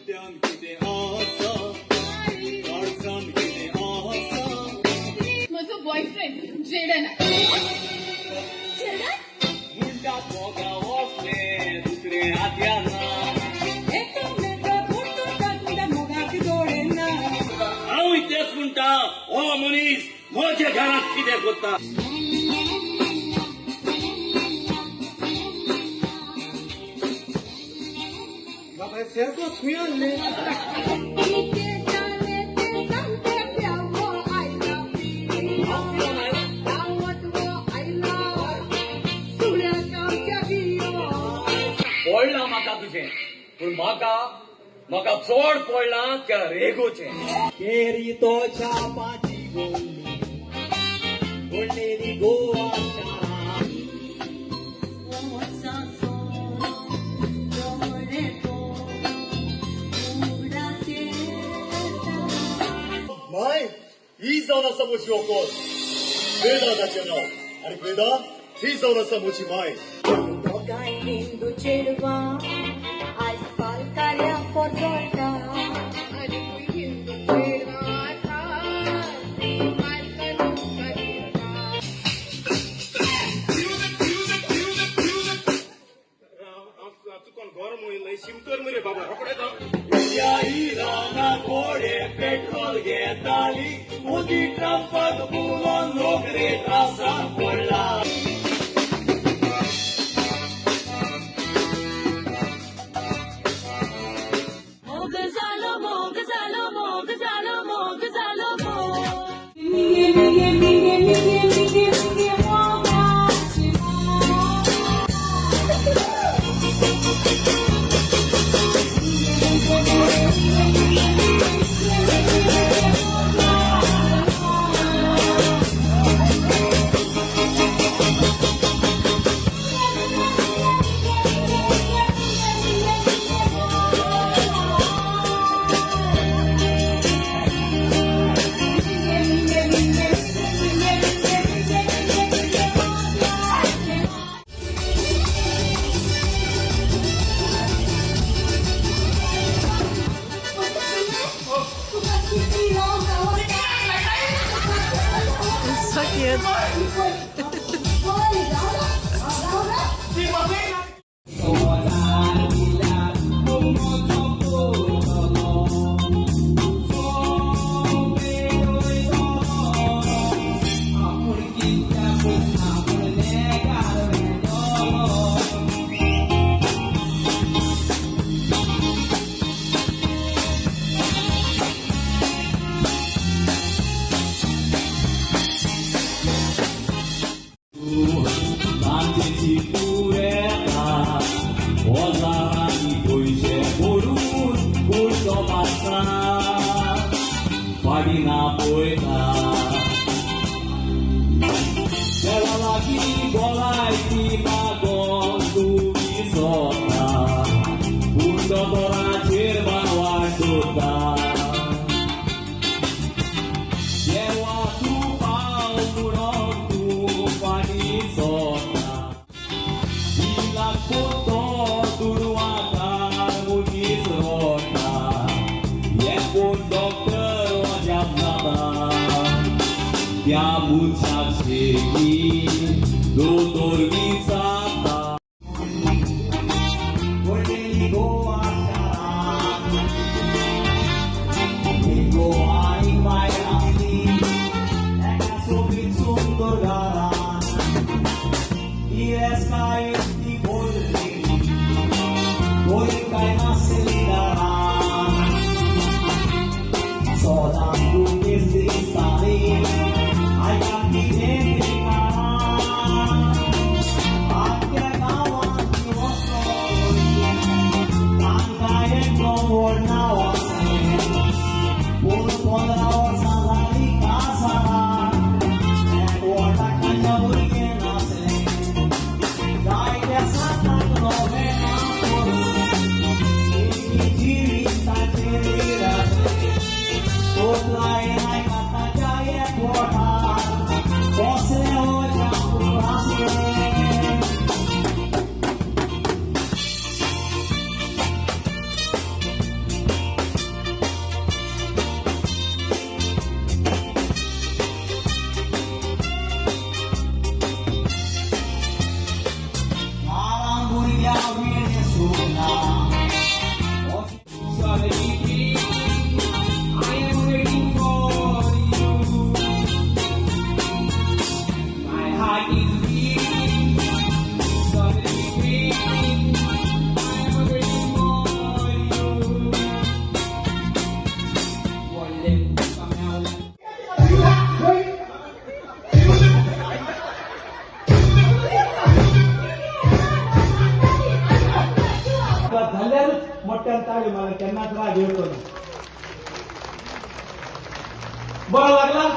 रस्त्यान कितें आसा काळजान कितें आसा म्हजो बॉयफ्रेंड जेडन मुंडा पोगा वसले दुसरे हात्यान हांव तेच म्हणटा हो मनीस म्हज्या घरांत कितें करता म्हाका सेरको सुयल्ले पडलां म्हाका तुजें पूण म्हाका चड पडलां त्या रेगोचें केरी तो चापाची गोडलेली गोवा माय ही जावन आसा म्हजी ओकोल वेदा ताचें नांव आनी वेदा ही जावन आसा म्हजी माय दोगांय हिंदू चेडवां आयज पालकार्या पोजोटा आनी हिंदू चेडवां चुकोन गरम वयलें शिमतर मरे बाबा रोखडे राना घोडे पेट्रोल घेताली मोदी ट्रंपाक बोलोन नोकरे त्रासान पडला मोग जालो मोग जालो मोग जालो मोग जालो So cute. मातीची पुरेता ओजारांनी पयशे भरून पुरतो मात्सा फाडिना पळयता देवा लागीं भलायकी मागोन तुमी सोदता पूण दोतोराचेर बांगवाड दवरता देवा तूं पाव म्हणून तूं फाटी सोदता दिलाक पोतो दुडवाकार मुगीच रोडटा हें कोण डॉक्टर अजाप जाता त्या मनशाक शेकी दोतोर विचारता व्हडलेली गोवा गोवानी बायल आसली एका सोबीत सुंदर घरान काय ती बोलली बोल काय नासली दारान सोदान गुंडीस दिसताली आयका कितें आख्या गांवांत ती वचोन तांकां एकलो व्हड नांव आसलें पूण 15 वर्सां जालीं कासाराक एकवटाक ताच्या भुरगें नासलें जायते झाल्याच मोठ्या ताळे मला त्यांनाच राग येतो. बरं लागला.